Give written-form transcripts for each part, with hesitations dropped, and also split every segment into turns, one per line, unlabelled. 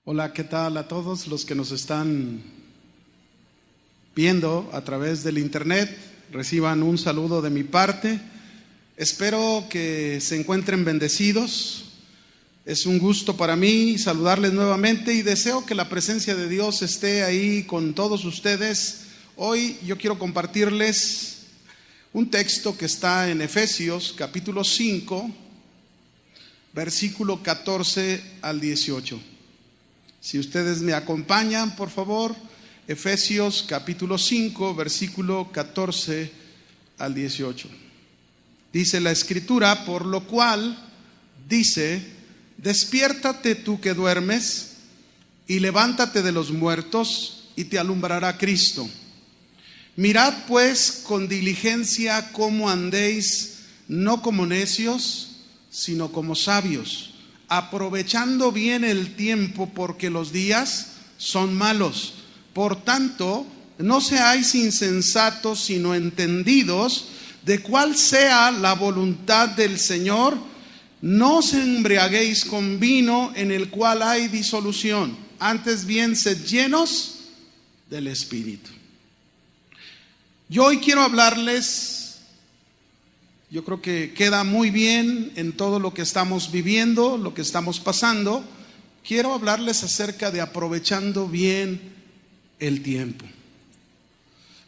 Hola, ¿qué tal a todos los que nos están viendo a través del internet? Reciban un saludo de mi parte. Espero que se encuentren bendecidos. Es un gusto para mí saludarles nuevamente y deseo que la presencia de Dios esté ahí con todos ustedes. Hoy yo quiero compartirles un texto que está en Efesios capítulo 5, versículo 14 al 18. Si ustedes me acompañan, por favor, Efesios capítulo 5, versículo 14 al 18. Dice la Escritura, por lo cual, dice, despiértate tú que duermes, y levántate de los muertos, y te alumbrará Cristo. Mirad pues con diligencia cómo andéis, no como necios, sino como sabios, aprovechando bien el tiempo, porque los días son malos. Por tanto, no seáis insensatos, sino entendidos de cuál sea la voluntad del Señor. No os embriaguéis con vino, en el cual hay disolución, antes bien sed llenos del Espíritu. Yo hoy quiero hablarles, yo creo que queda muy bien en todo lo que estamos viviendo, lo que estamos pasando. Quiero hablarles acerca de aprovechando bien el tiempo.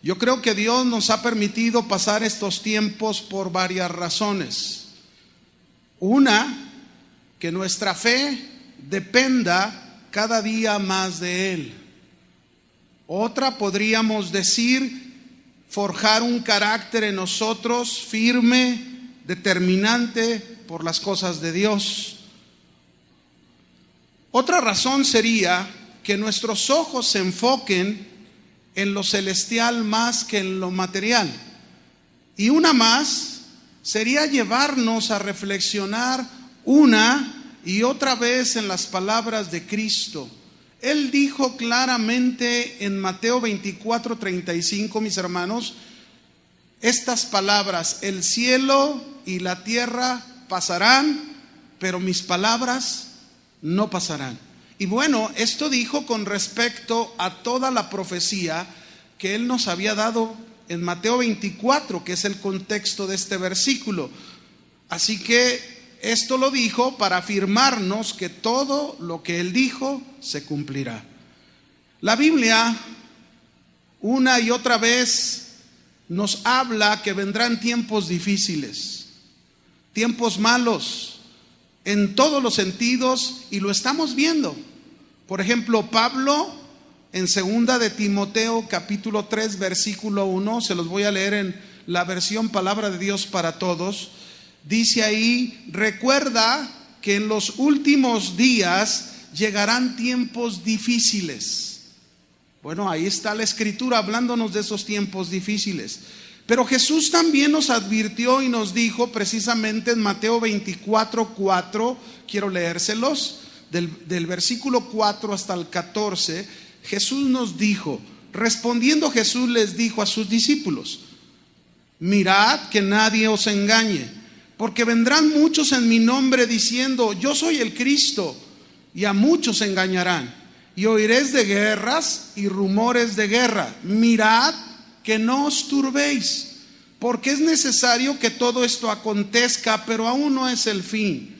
Yo creo que Dios nos ha permitido pasar estos tiempos por varias razones. Una, que nuestra fe dependa cada día más de Él. Otra, podríamos decir, forjar un carácter en nosotros firme, determinante por las cosas de Dios. Otra razón sería que nuestros ojos se enfoquen en lo celestial más que en lo material. Y una más sería llevarnos a reflexionar una y otra vez en las palabras de Cristo. Él dijo claramente en Mateo 24:35, mis hermanos, estas palabras: el cielo y la tierra pasarán, pero mis palabras no pasarán. Y bueno, esto dijo con respecto a toda la profecía que Él nos había dado en Mateo 24, que es el contexto de este versículo. Así que esto lo dijo para afirmarnos que todo lo que Él dijo se cumplirá. La Biblia una y otra vez nos habla que vendrán tiempos difíciles, tiempos malos en todos los sentidos, y lo estamos viendo. Por ejemplo, Pablo en 2 de Timoteo capítulo 3 versículo 1, se los voy a leer en la versión Palabra de Dios para Todos. Dice ahí: recuerda que en los últimos días llegarán tiempos difíciles. Bueno, ahí está la Escritura hablándonos de esos tiempos difíciles. Pero Jesús también nos advirtió y nos dijo precisamente en Mateo 24:4, quiero leérselos, del versículo 4 hasta el 14, Jesús nos dijo, respondiendo Jesús les dijo a sus discípulos: mirad que nadie os engañe, porque vendrán muchos en mi nombre diciendo, yo soy el Cristo, y a muchos engañarán. Y oiréis de guerras y rumores de guerra. Mirad que no os turbéis, porque es necesario que todo esto acontezca, pero aún no es el fin.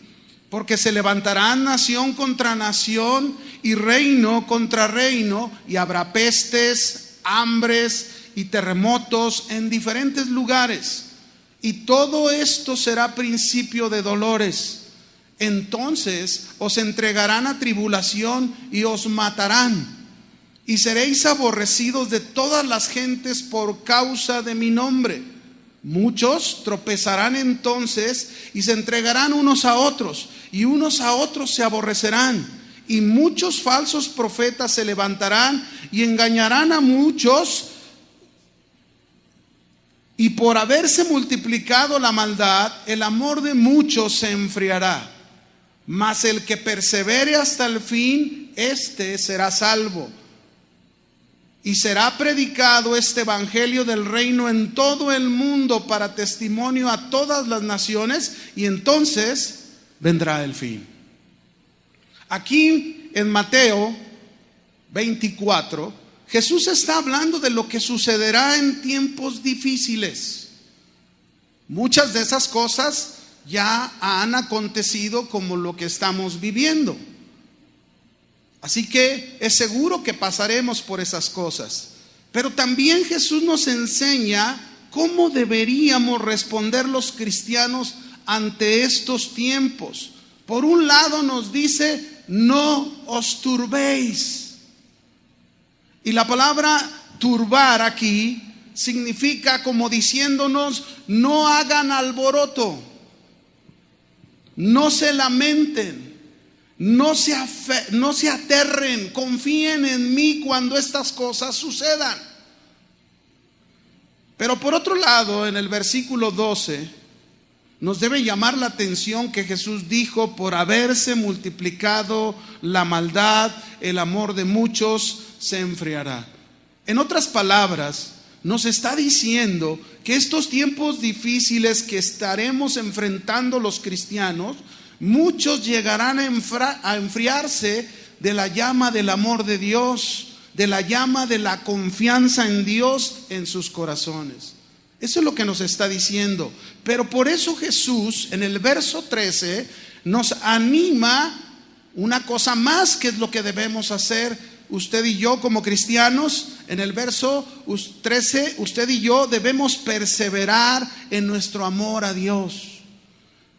Porque se levantarán nación contra nación y reino contra reino, y habrá pestes, hambres y terremotos en diferentes lugares. Y todo esto será principio de dolores. Entonces os entregarán a tribulación y os matarán, y seréis aborrecidos de todas las gentes por causa de mi nombre. Muchos tropezarán entonces y se entregarán unos a otros, y unos a otros se aborrecerán. Y muchos falsos profetas se levantarán y engañarán a muchos. Y por haberse multiplicado la maldad, el amor de muchos se enfriará. Mas el que persevere hasta el fin, éste será salvo. Y será predicado este evangelio del reino en todo el mundo para testimonio a todas las naciones, y entonces vendrá el fin. Aquí en Mateo 24, Jesús está hablando de lo que sucederá en tiempos difíciles. Muchas de esas cosas ya han acontecido, como lo que estamos viviendo. Así que es seguro que pasaremos por esas cosas. Pero también Jesús nos enseña cómo deberíamos responder los cristianos ante estos tiempos. Por un lado nos dice: no os turbéis. Y la palabra turbar aquí significa como diciéndonos: no hagan alboroto, no se lamenten, no se aterren, confíen en mí cuando estas cosas sucedan. Pero por otro lado, en el versículo 12, nos debe llamar la atención que Jesús dijo: por haberse multiplicado la maldad, el amor de muchos se enfriará. En otras palabras, nos está diciendo que estos tiempos difíciles que estaremos enfrentando los cristianos, muchos llegarán a enfriarse de la llama del amor de Dios, de la llama de la confianza en Dios en sus corazones. Eso es lo que nos está diciendo. Pero por eso Jesús en el verso 13 nos anima una cosa más, que es lo que debemos hacer usted y yo como cristianos. En el verso 13, usted y yo debemos perseverar en nuestro amor a Dios.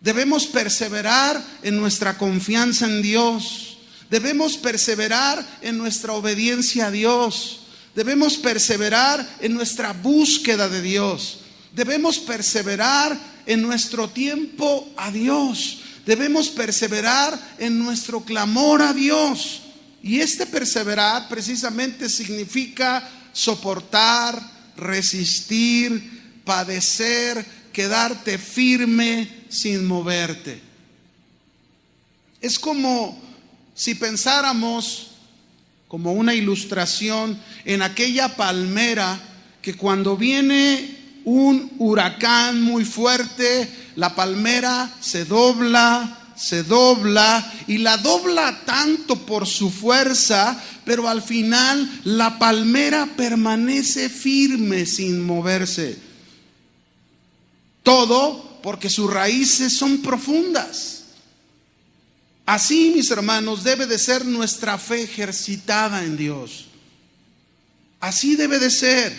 Debemos perseverar en nuestra confianza en Dios. Debemos perseverar en nuestra obediencia a Dios. Debemos perseverar en nuestra búsqueda de Dios. Debemos perseverar en nuestro tiempo a Dios. Debemos perseverar en nuestro clamor a Dios. Y este perseverar precisamente significa soportar, resistir, padecer, quedarte firme sin moverte. Es como si pensáramos, como una ilustración, en aquella palmera que cuando viene un huracán muy fuerte, la palmera se dobla y la dobla tanto por su fuerza, pero al final la palmera permanece firme sin moverse. Todo porque sus raíces son profundas. Así, mis hermanos, debe de ser nuestra fe ejercitada en Dios. Así debe de ser,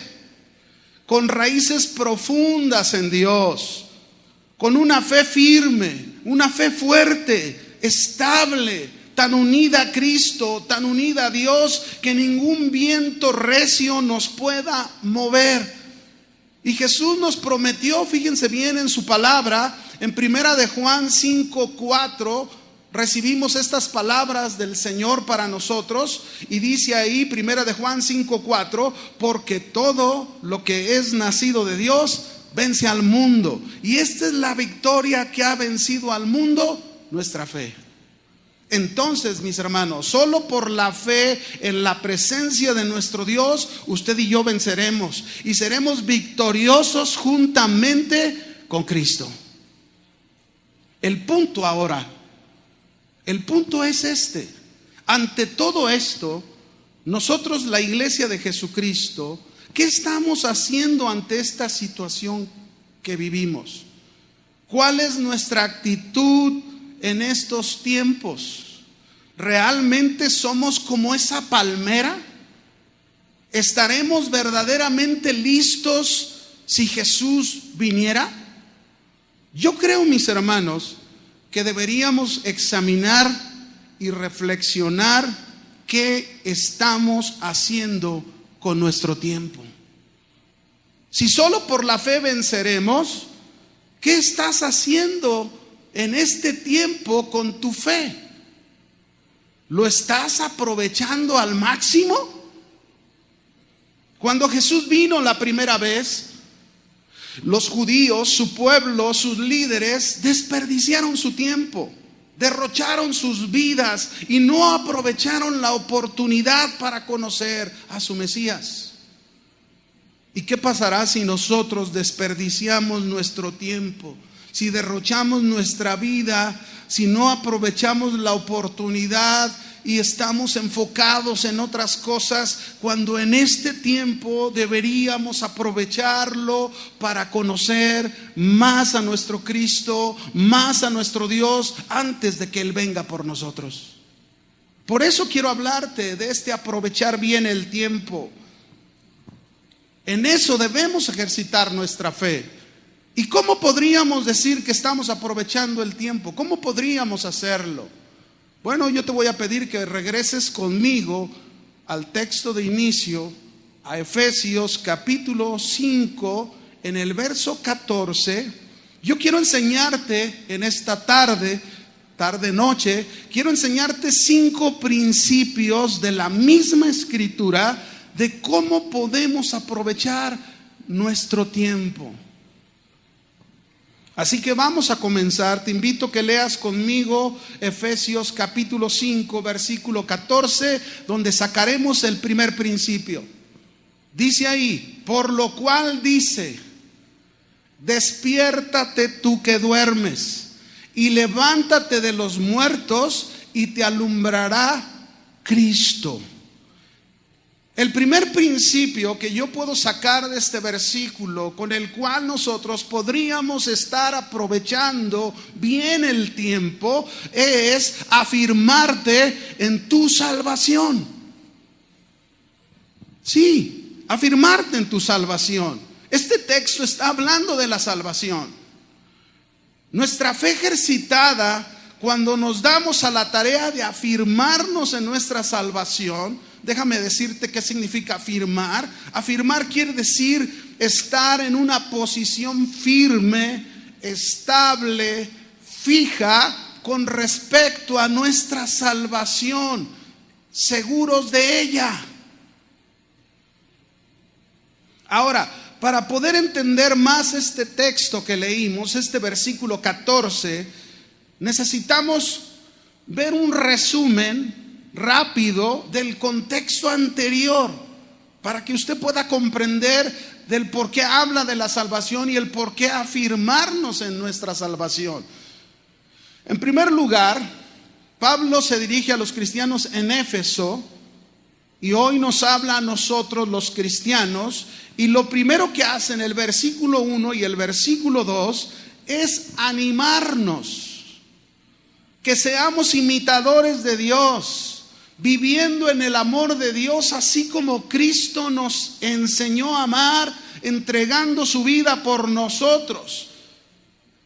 con raíces profundas en Dios, con una fe firme, una fe fuerte, estable, tan unida a Cristo, tan unida a Dios, que ningún viento recio nos pueda mover. Y Jesús nos prometió, fíjense bien en su palabra, en 1 de Juan 5:4, recibimos estas palabras del Señor para nosotros, y dice ahí 1 de Juan 5:4, porque todo lo que es nacido de Dios vence al mundo. Y esta es la victoria que ha vencido al mundo, nuestra fe. Entonces, mis hermanos, solo por la fe en la presencia de nuestro Dios, usted y yo venceremos y seremos victoriosos juntamente con Cristo. El punto es este: ante todo esto, nosotros, la iglesia de Jesucristo, ¿qué estamos haciendo ante esta situación que vivimos? ¿Cuál es nuestra actitud en estos tiempos? ¿Realmente somos como esa palmera? ¿Estaremos verdaderamente listos si Jesús viniera? Yo creo, mis hermanos, que deberíamos examinar y reflexionar qué estamos haciendo con nuestro tiempo. Si solo por la fe venceremos, ¿qué estás haciendo en este tiempo con tu fe? ¿Lo estás aprovechando al máximo? Cuando Jesús vino la primera vez, los judíos, su pueblo, sus líderes desperdiciaron su tiempo, derrocharon sus vidas y no aprovecharon la oportunidad para conocer a su Mesías. ¿Y qué pasará si nosotros desperdiciamos nuestro tiempo? Si derrochamos nuestra vida, si no aprovechamos la oportunidad y estamos enfocados en otras cosas, cuando en este tiempo deberíamos aprovecharlo para conocer más a nuestro Cristo, más a nuestro Dios, antes de que Él venga por nosotros. Por eso quiero hablarte de este aprovechar bien el tiempo. En eso debemos ejercitar nuestra fe. ¿Y cómo podríamos decir que estamos aprovechando el tiempo? ¿Cómo podríamos hacerlo? Bueno, yo te voy a pedir que regreses conmigo al texto de inicio, a Efesios capítulo 5, en el verso 14. Yo quiero enseñarte en esta tarde-noche, quiero enseñarte 5 principios de la misma escritura de cómo podemos aprovechar nuestro tiempo. Así que vamos a comenzar. Te invito a que leas conmigo Efesios capítulo 5, versículo 14, donde sacaremos el primer principio. Dice ahí: por lo cual dice, despiértate tú que duermes, y levántate de los muertos, y te alumbrará Cristo. El primer principio que yo puedo sacar de este versículo, con el cual nosotros podríamos estar aprovechando bien el tiempo, es afirmarte en tu salvación. Sí, afirmarte en tu salvación. Este texto está hablando de la salvación. Nuestra fe ejercitada, cuando nos damos a la tarea de afirmarnos en nuestra salvación. Déjame decirte qué significa afirmar. Afirmar quiere decir estar en una posición firme, estable, fija con respecto a nuestra salvación, seguros de ella. Ahora, para poder entender más este texto que leímos, este versículo 14, necesitamos ver un resumen rápido del contexto anterior, para que usted pueda comprender del por qué habla de la salvación y el por qué afirmarnos en nuestra salvación. En primer lugar, Pablo se dirige a los cristianos en Éfeso y hoy nos habla a nosotros los cristianos, y lo primero que hace en el versículo 1 y el versículo 2 es animarnos, que seamos imitadores de Dios, viviendo en el amor de Dios, así como Cristo nos enseñó a amar, entregando su vida por nosotros.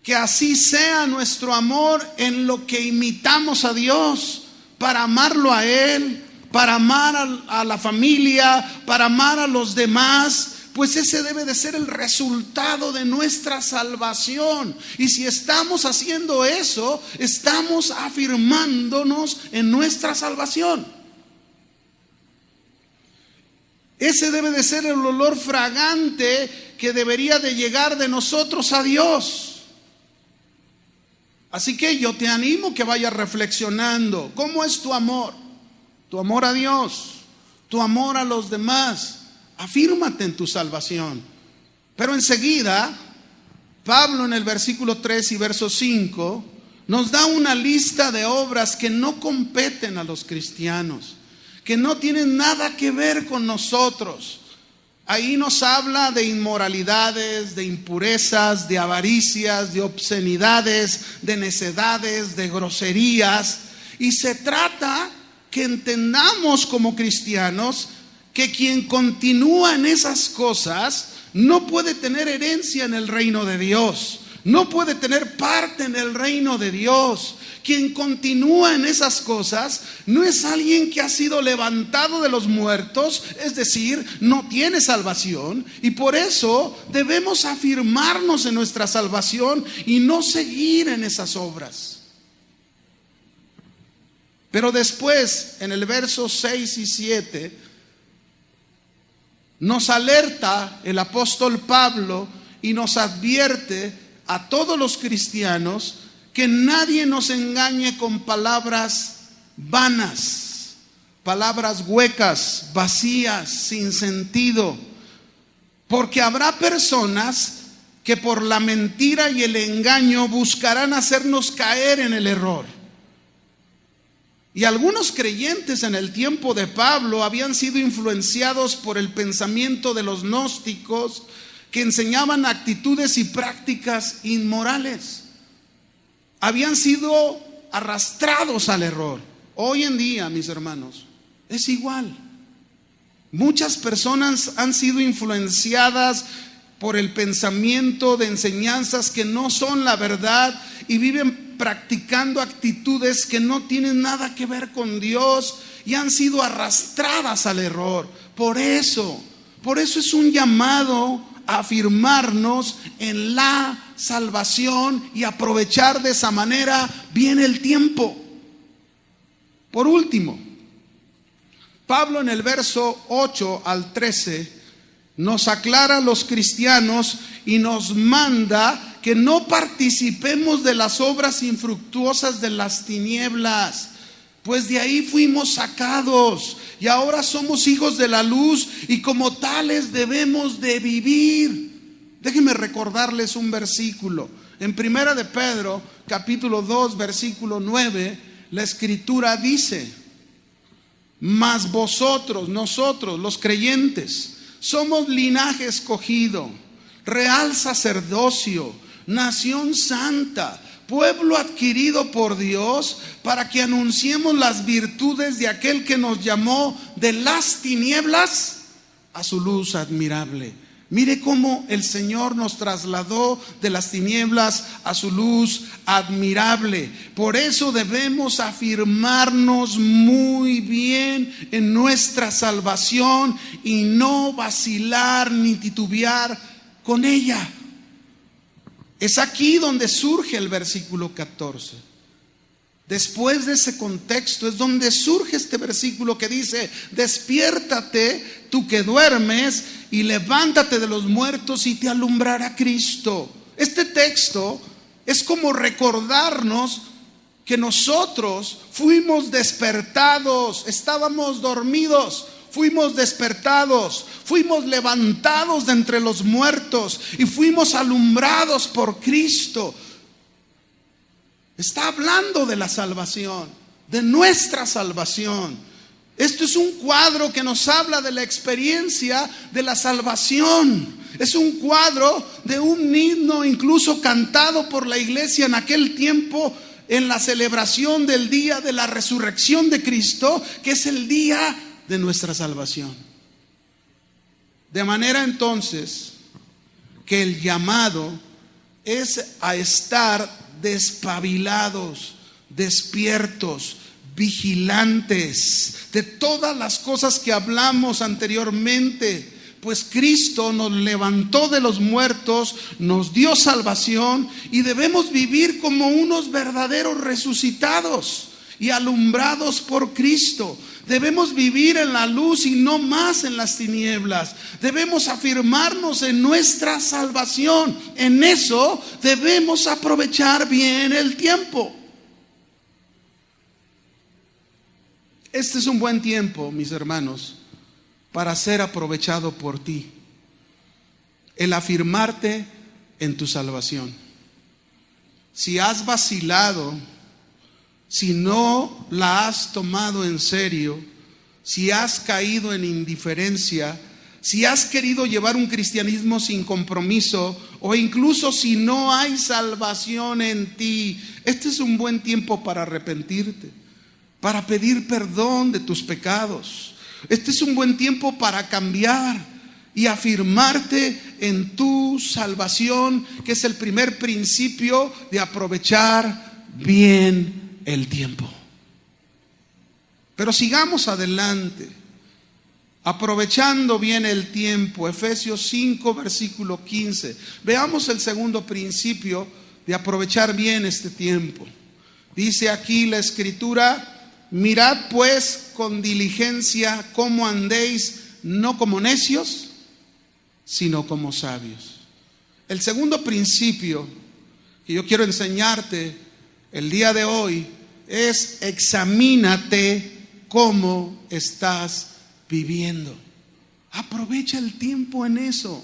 Que así sea nuestro amor en lo que imitamos a Dios, para amarlo a Él, para amar a la familia, para amar a los demás. Pues ese debe de ser el resultado de nuestra salvación. Y si estamos haciendo eso, estamos afirmándonos en nuestra salvación. Ese debe de ser el olor fragante que debería de llegar de nosotros a Dios. Así que yo te animo que vayas reflexionando. ¿Cómo es tu amor? Tu amor a Dios, tu amor a los demás. Afírmate en tu salvación. Pero enseguida, Pablo en el versículo 3 y verso 5 nos da una lista de obras que no competen a los cristianos, que no tienen nada que ver con nosotros. Ahí nos habla de inmoralidades, de impurezas, de avaricias, de obscenidades, de necedades, de groserías. Y se trata que entendamos como cristianos que quien continúa en esas cosas no puede tener herencia en el reino de Dios, no puede tener parte en el reino de Dios. Quien continúa en esas cosas no es alguien que ha sido levantado de los muertos, es decir, no tiene salvación, y por eso debemos afirmarnos en nuestra salvación y no seguir en esas obras. Pero después, en el verso 6 y 7, nos alerta el apóstol Pablo y nos advierte a todos los cristianos que nadie nos engañe con palabras vanas, palabras huecas, vacías, sin sentido, porque habrá personas que por la mentira y el engaño buscarán hacernos caer en el error. Y algunos creyentes en el tiempo de Pablo habían sido influenciados por el pensamiento de los gnósticos, que enseñaban actitudes y prácticas inmorales. Habían sido arrastrados al error. Hoy en día, mis hermanos, es igual. Muchas personas han sido influenciadas por el pensamiento de enseñanzas que no son la verdad y viven practicando actitudes que no tienen nada que ver con Dios y han sido arrastradas al error. Por eso es un llamado a afirmarnos en la salvación y aprovechar de esa manera bien el tiempo. Por último, Pablo en el verso 8 al 13 nos aclara a los cristianos y nos manda que no participemos de las obras infructuosas de las tinieblas, pues de ahí fuimos sacados y ahora somos hijos de la luz y como tales debemos de vivir. Déjenme recordarles un versículo. En Primera de Pedro, capítulo 2, versículo 9, la Escritura dice: mas vosotros, nosotros, los creyentes, somos linaje escogido, real sacerdocio, nación santa, pueblo adquirido por Dios, para que anunciemos las virtudes de aquel que nos llamó de las tinieblas a su luz admirable. Mire cómo el Señor nos trasladó de las tinieblas a su luz admirable. Por eso debemos afirmarnos muy bien en nuestra salvación y no vacilar ni titubear con ella. Es aquí donde surge el versículo 14. Después de ese contexto es donde surge este versículo que dice: despiértate tú que duermes y levántate de los muertos y te alumbrará Cristo. Este texto es como recordarnos que nosotros fuimos despertados, estábamos dormidos, fuimos despertados, fuimos levantados de entre los muertos y fuimos alumbrados por Cristo. Está hablando de la salvación, de nuestra salvación. Esto es un cuadro que nos habla de la experiencia de la salvación. Es un cuadro de un himno incluso cantado por la iglesia en aquel tiempo, en la celebración del día de la resurrección de Cristo, que es el día de nuestra salvación. De manera entonces que el llamado es a estar despabilados, despiertos, vigilantes de todas las cosas que hablamos anteriormente, pues Cristo nos levantó de los muertos, nos dio salvación y debemos vivir como unos verdaderos resucitados y alumbrados por Cristo. Debemos vivir en la luz y no más en las tinieblas. Debemos afirmarnos en nuestra salvación. En eso debemos aprovechar bien el tiempo. Este es un buen tiempo, mis hermanos, para ser aprovechado por ti. El afirmarte en tu salvación. Si has vacilado, si no la has tomado en serio, si has caído en indiferencia, si has querido llevar un cristianismo sin compromiso o incluso si no hay salvación en ti, este es un buen tiempo para arrepentirte, para pedir perdón de tus pecados. Este es un buen tiempo para cambiar y afirmarte en tu salvación, que es el primer principio de aprovechar bien el tiempo. Pero sigamos adelante, aprovechando bien el tiempo. Efesios 5, versículo 15. Veamos el segundo principio de aprovechar bien este tiempo. Dice aquí la Escritura: mirad pues con diligencia cómo andéis, no como necios, sino como sabios. El segundo principio que yo quiero enseñarte el día de hoy es: examínate cómo estás viviendo. Aprovecha el tiempo en eso.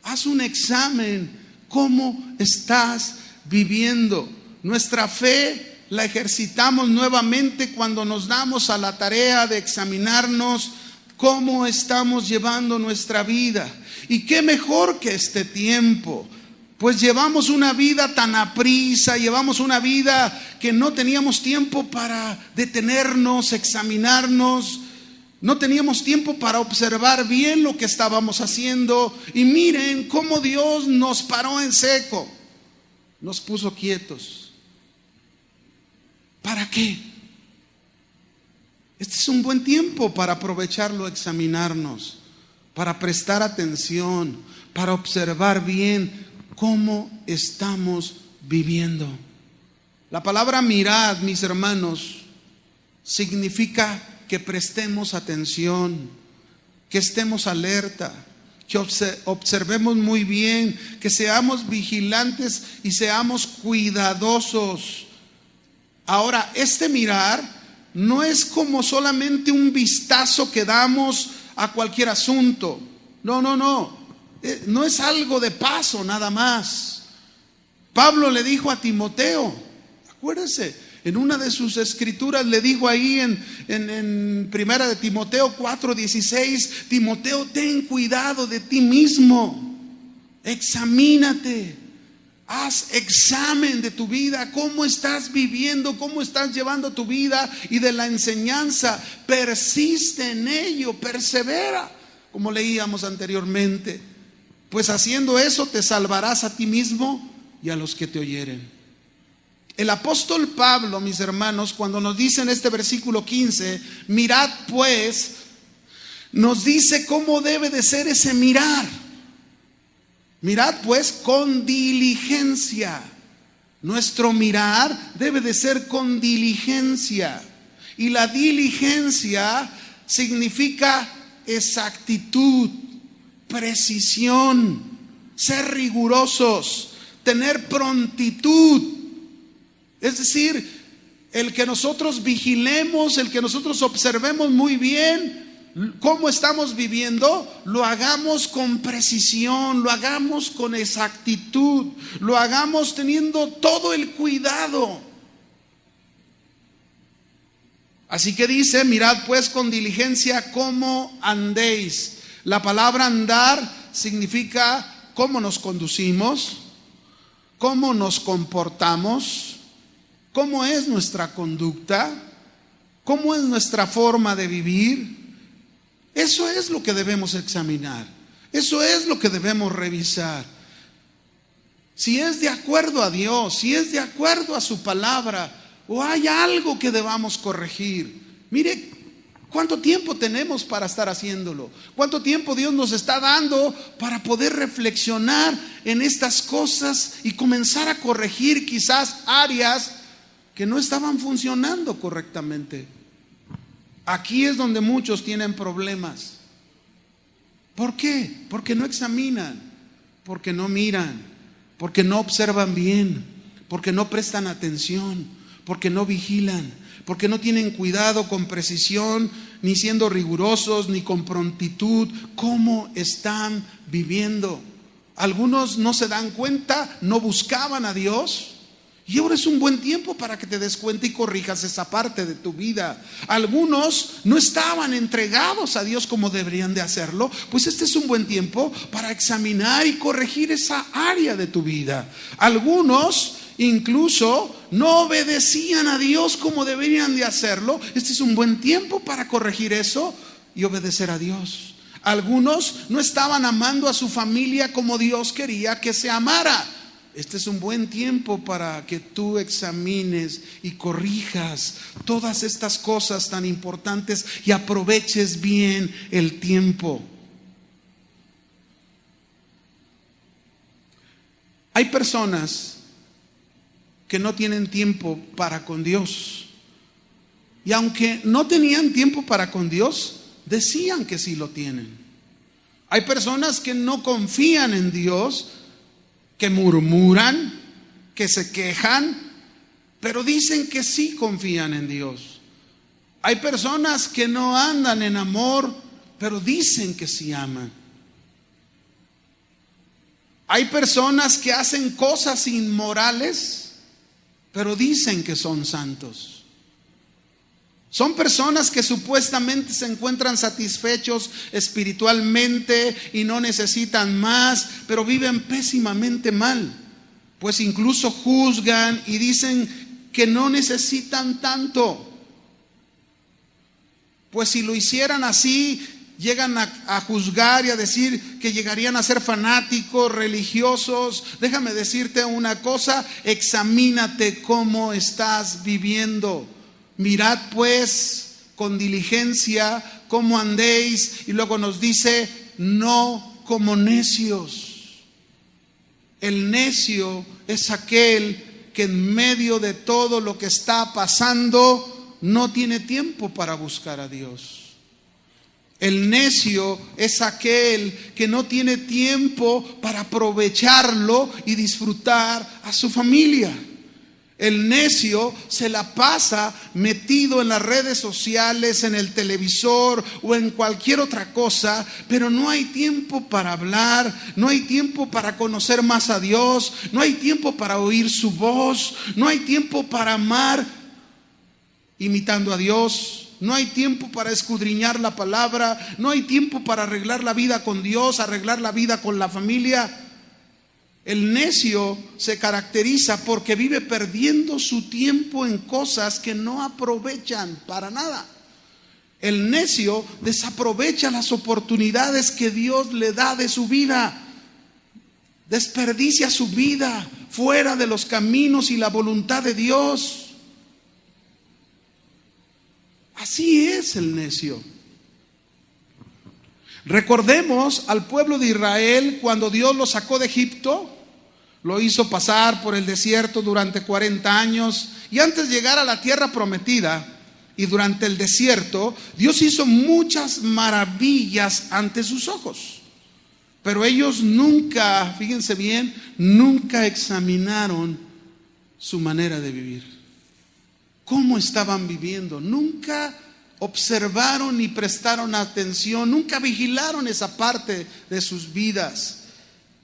Haz un examen. ¿Cómo estás viviendo? Nuestra fe la ejercitamos nuevamente cuando nos damos a la tarea de examinarnos cómo estamos llevando nuestra vida. Y qué mejor que este tiempo, pues llevamos una vida tan aprisa, llevamos una vida que no teníamos tiempo para detenernos, examinarnos, no teníamos tiempo para observar bien lo que estábamos haciendo. Y miren cómo Dios nos paró en seco, nos puso quietos. ¿Para qué? Este es un buen tiempo para aprovecharlo, examinarnos, para prestar atención, para observar bien cómo estamos viviendo. La palabra mirad, mis hermanos, significa que prestemos atención, que estemos alerta, que observemos muy bien, que seamos vigilantes y seamos cuidadosos. Ahora, este mirar no es como solamente un vistazo que damos a cualquier asunto. No es algo de paso nada más. Pablo le dijo a Timoteo, acuérdese, en una de sus escrituras le dijo ahí en primera de Timoteo 4:16, Timoteo, ten cuidado de ti mismo, examínate, haz examen de tu vida, cómo estás viviendo, cómo estás llevando tu vida, y de la enseñanza, persiste en ello, persevera, como leíamos anteriormente, pues haciendo eso te salvarás a ti mismo y a los que te oyeren. El apóstol Pablo, mis hermanos, cuando nos dice en este versículo 15, mirad pues, nos dice cómo debe de ser ese mirar. Mirad pues con diligencia. Nuestro mirar debe de ser con diligencia. Y la diligencia significa exactitud, precisión, ser rigurosos, tener prontitud. Es decir, el que nosotros vigilemos, el que nosotros observemos muy bien cómo estamos viviendo, lo hagamos con precisión, lo hagamos con exactitud, lo hagamos teniendo todo el cuidado. Así que dice, mirad pues con diligencia cómo andéis. La palabra andar significa cómo nos conducimos, cómo nos comportamos, cómo es nuestra conducta, cómo es nuestra forma de vivir. Eso es lo que debemos examinar, eso es lo que debemos revisar. Si es de acuerdo a Dios, si es de acuerdo a su palabra, o hay algo que debamos corregir. Mire cuánto tiempo tenemos para estar haciéndolo, cuánto tiempo Dios nos está dando para poder reflexionar en estas cosas y comenzar a corregir quizás áreas que no estaban funcionando correctamente. Aquí es donde muchos tienen problemas. ¿Por qué? Porque no examinan, porque no miran, porque no observan bien, porque no prestan atención, porque no vigilan, porque no tienen cuidado con precisión, ni siendo rigurosos, ni con prontitud, cómo están viviendo. Algunos no se dan cuenta, no buscaban a Dios. Y ahora es un buen tiempo para que te des cuenta y corrijas esa parte de tu vida. Algunos no estaban entregados a Dios como deberían de hacerlo. Pues este es un buen tiempo para examinar y corregir esa área de tu vida. Algunos incluso no obedecían a Dios como deberían de hacerlo. Este es un buen tiempo para corregir eso y obedecer a Dios. Algunos no estaban amando a su familia como Dios quería que se amara. Este es un buen tiempo para que tú examines y corrijas todas estas cosas tan importantes y aproveches bien el tiempo. Hay personas que no tienen tiempo para con Dios. Y aunque no tenían tiempo para con Dios, decían que sí lo tienen. Hay personas que no confían en Dios, que murmuran, que se quejan, pero dicen que sí confían en Dios. Hay personas que no andan en amor, pero dicen que sí aman. Hay personas que hacen cosas inmorales, pero dicen que son santos. Son personas que supuestamente se encuentran satisfechos espiritualmente y no necesitan más, pero viven pésimamente mal, pues incluso juzgan y dicen que no necesitan tanto. Pues si lo hicieran así, llegan a juzgar y a decir que llegarían a ser fanáticos, religiosos. Déjame decirte una cosa: examínate cómo estás viviendo. Mirad pues con diligencia cómo andéis. Y luego nos dice: no como necios. El necio es aquel que en medio de todo lo que está pasando no tiene tiempo para buscar a Dios. El necio es aquel que no tiene tiempo para aprovecharlo y disfrutar a su familia. El necio se la pasa metido en las redes sociales, en el televisor o en cualquier otra cosa, pero no hay tiempo para hablar, no hay tiempo para conocer más a Dios, no hay tiempo para oír su voz, no hay tiempo para amar imitando a Dios. No hay tiempo para escudriñar la palabra, no hay tiempo para arreglar la vida con Dios, arreglar la vida con la familia. El necio se caracteriza porque vive perdiendo su tiempo en cosas que no aprovechan para nada. El necio desaprovecha las oportunidades que Dios le da de su vida. Desperdicia su vida fuera de los caminos y la voluntad de Dios. Así es el necio. Recordemos al pueblo de Israel cuando Dios lo sacó de Egipto. Lo hizo pasar por el desierto durante 40 años. Y antes de llegar a la tierra prometida, y durante el desierto, Dios hizo muchas maravillas ante sus ojos. Pero ellos nunca, fíjense bien, nunca examinaron su manera de vivir. ¿Cómo estaban viviendo? Nunca observaron ni prestaron atención, nunca vigilaron esa parte de sus vidas.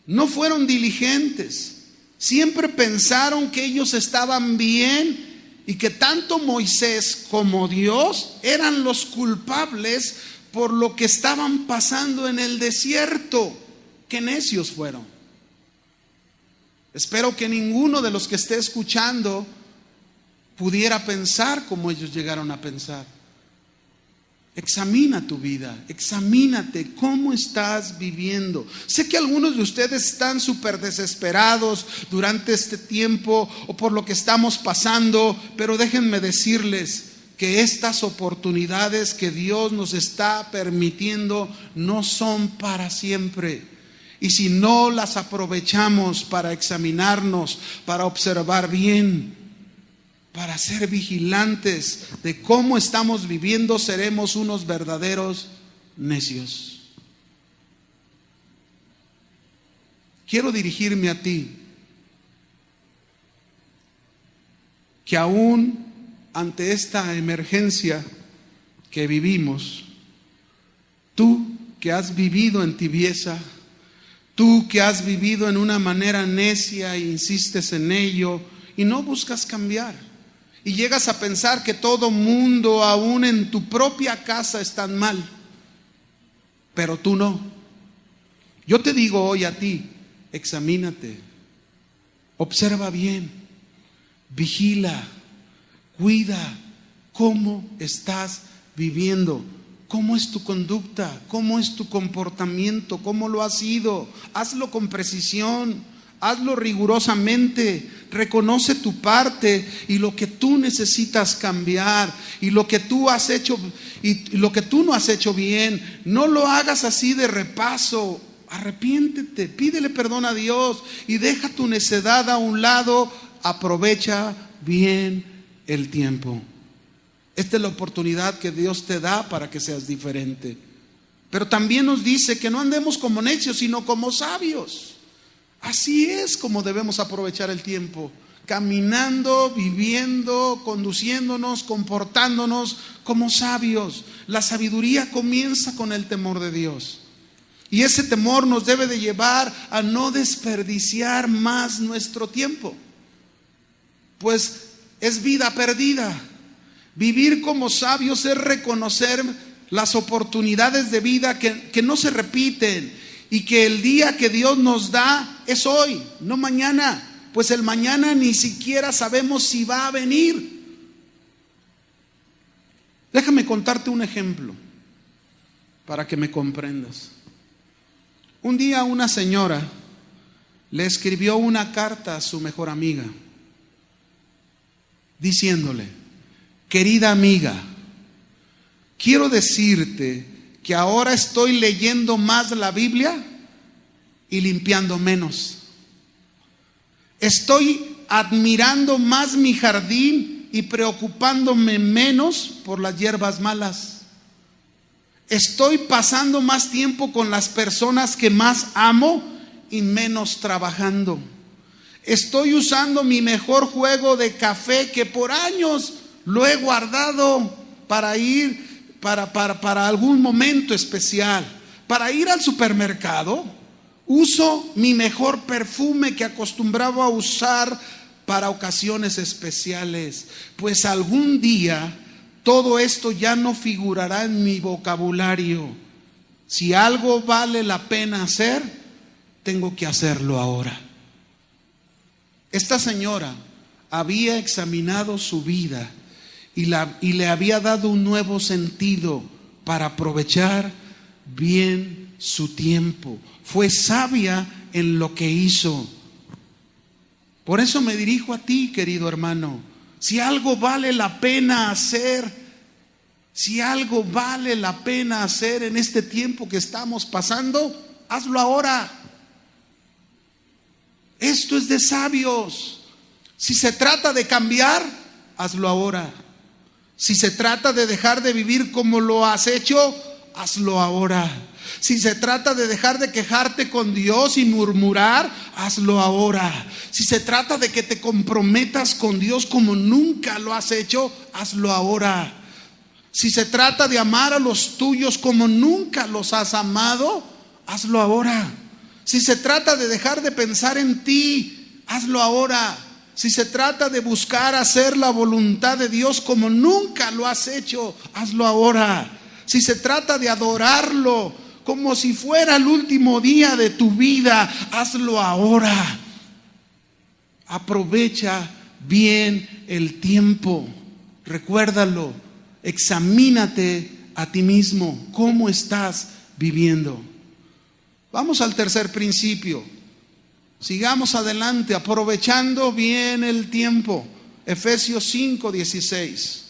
No fueron diligentes. Siempre pensaron que ellos estaban bien y que tanto Moisés como Dios eran los culpables por lo que estaban pasando en el desierto. ¡Qué necios fueron! Espero que ninguno de los que esté escuchando pudiera pensar como ellos llegaron a pensar. Examina tu vida, examínate cómo estás viviendo. Sé que algunos de ustedes están súper desesperados durante este tiempo o por lo que estamos pasando, pero déjenme decirles que estas oportunidades que Dios nos está permitiendo no son para siempre. Y si no las aprovechamos para examinarnos, para observar bien, para ser vigilantes de cómo estamos viviendo, seremos unos verdaderos necios. Quiero dirigirme a ti, que aún ante esta emergencia que vivimos, tú que has vivido en tibieza, tú que has vivido en una manera necia e insistes en ello y no buscas cambiar. Y llegas a pensar que todo mundo, aún en tu propia casa, están mal, pero tú no. Yo te digo hoy a ti: examínate, observa bien, vigila, cuida cómo estás viviendo, cómo es tu conducta, cómo es tu comportamiento, cómo lo has sido. Hazlo con precisión. Hazlo rigurosamente, reconoce tu parte y lo que tú necesitas cambiar y lo que tú has hecho y lo que tú no has hecho bien. No lo hagas así de repaso. Arrepiéntete, pídele perdón a Dios y deja tu necedad a un lado. Aprovecha bien el tiempo. Esta es la oportunidad que Dios te da para que seas diferente. Pero también nos dice que no andemos como necios, sino como sabios. Así es como debemos aprovechar el tiempo, caminando, viviendo, conduciéndonos, comportándonos como sabios. La sabiduría comienza con el temor de Dios. Y ese temor nos debe de llevar a no desperdiciar más nuestro tiempo. pues es vida perdida. Vivir como sabios es reconocer las oportunidades de vida que no se repiten y que el día que Dios nos da es hoy, no mañana, pues el mañana ni siquiera sabemos si va a venir. Déjame contarte un ejemplo para que me comprendas. Un día una señora le escribió una carta a su mejor amiga diciéndole: querida amiga, quiero decirte que ahora estoy leyendo más la Biblia y limpiando menos. Estoy admirando más mi jardín y preocupándome menos por las hierbas malas. Estoy pasando más tiempo con las personas que más amo y menos trabajando. Estoy usando mi mejor juego de café que por años lo he guardado para ir para algún momento especial. Para ir al supermercado, uso mi mejor perfume que acostumbraba a usar para ocasiones especiales. Pues algún día todo esto ya no figurará en mi vocabulario. Si algo vale la pena hacer, tengo que hacerlo ahora. Esta señora había examinado su vida y le había dado un nuevo sentido para aprovechar bien su tiempo. Fue sabia en lo que hizo. Por eso me dirijo a ti, querido hermano. Si algo vale la pena hacer, en este tiempo que estamos pasando, hazlo ahora. Esto es de sabios. Si se trata de cambiar, hazlo ahora. Si se trata de dejar de vivir como lo has hecho, hazlo ahora. Si se trata de dejar de quejarte con Dios y murmurar, hazlo ahora. Si se trata de que te comprometas con Dios como nunca lo has hecho, hazlo ahora. Si se trata de amar a los tuyos como nunca los has amado, hazlo ahora. Si se trata de dejar de pensar en ti, hazlo ahora. Si se trata de buscar hacer la voluntad de Dios como nunca lo has hecho, hazlo ahora. Si se trata de adorarlo como si fuera el último día de tu vida, hazlo ahora. Aprovecha bien el tiempo. Recuérdalo. Examínate a ti mismo. ¿Cómo estás viviendo? Vamos al tercer principio. Sigamos adelante, aprovechando bien el tiempo. Efesios 5:16.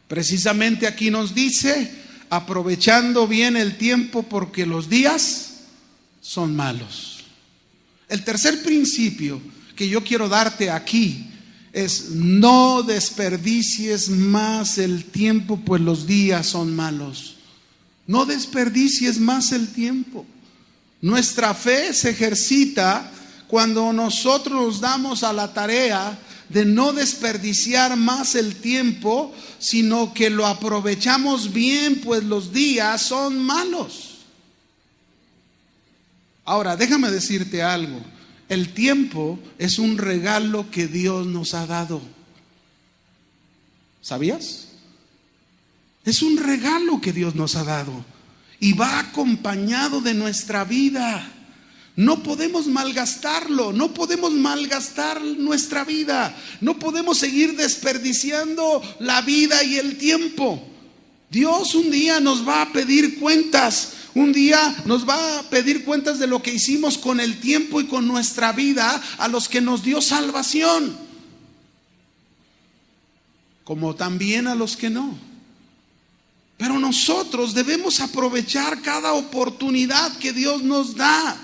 Precisamente aquí nos dice: aprovechando bien el tiempo porque los días son malos. El tercer principio que yo quiero darte aquí es: no desperdicies más el tiempo, pues los días son malos. No desperdicies más el tiempo. Nuestra fe se ejercita cuando nosotros nos damos a la tarea de no desperdiciar más el tiempo, sino que lo aprovechamos bien, pues los días son malos. Ahora, déjame decirte algo. El tiempo es un regalo que Dios nos ha dado. ¿Sabías? Es un regalo que Dios nos ha dado y va acompañado de nuestra vida. No podemos malgastarlo, no podemos malgastar nuestra vida, no podemos seguir desperdiciando la vida y el tiempo. Dios un día nos va a pedir cuentas, un día nos va a pedir cuentas de lo que hicimos con el tiempo y con nuestra vida a los que nos dio salvación, como también a los que no. Pero nosotros debemos aprovechar cada oportunidad que Dios nos da.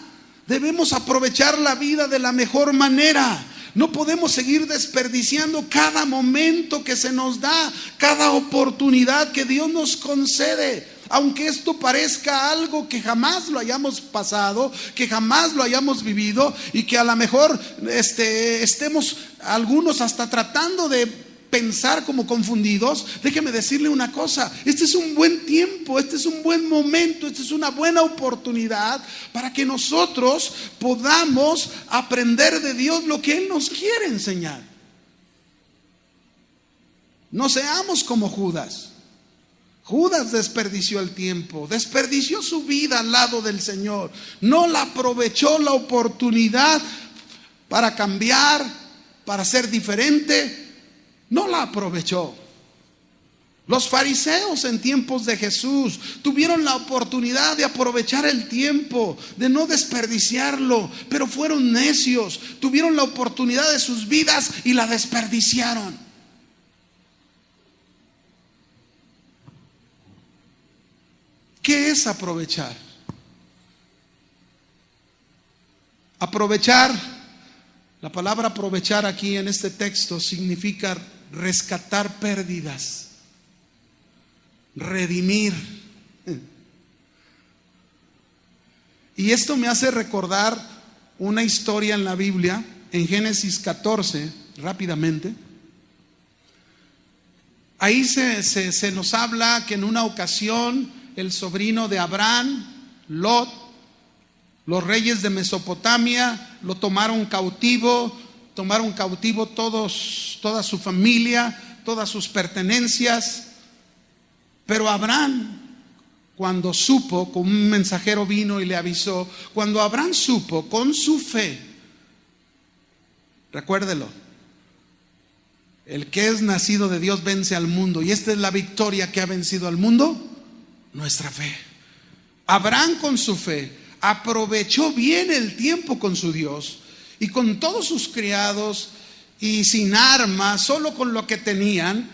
Debemos aprovechar la vida de la mejor manera. No podemos seguir desperdiciando cada momento que se nos da, cada oportunidad que Dios nos concede. Aunque esto parezca algo que jamás lo hayamos pasado, que jamás lo hayamos vivido y que a lo mejor estemos algunos hasta tratando de pensar como confundidos, déjeme decirle una cosa: este es un buen tiempo, este es un buen momento, esta es una buena oportunidad para que nosotros podamos aprender de Dios lo que Él nos quiere enseñar. No seamos como Judas. Judas desperdició el tiempo, desperdició su vida al lado del Señor, no la aprovechó la oportunidad para cambiar, para ser diferente. No la aprovechó. Los fariseos en tiempos de Jesús tuvieron la oportunidad de aprovechar el tiempo, de no desperdiciarlo, pero fueron necios. Tuvieron la oportunidad de sus vidas y la desperdiciaron. ¿Qué es aprovechar? Aprovechar, la palabra aprovechar aquí en este texto significa rescatar pérdidas, redimir. Y esto me hace recordar una historia en la Biblia, en Génesis 14, rápidamente. Ahí se nos habla que en una ocasión el sobrino de Abraham, Lot, los reyes de Mesopotamia lo tomaron cautivo toda su familia, todas sus pertenencias. Pero Abraham, cuando supo, con un mensajero vino y le avisó, cuando Abraham supo con su fe, recuérdelo, el que es nacido de Dios vence al mundo, y esta es la victoria que ha vencido al mundo, nuestra fe. Abraham con su fe aprovechó bien el tiempo con su Dios, y con todos sus criados y sin armas, solo con lo que tenían,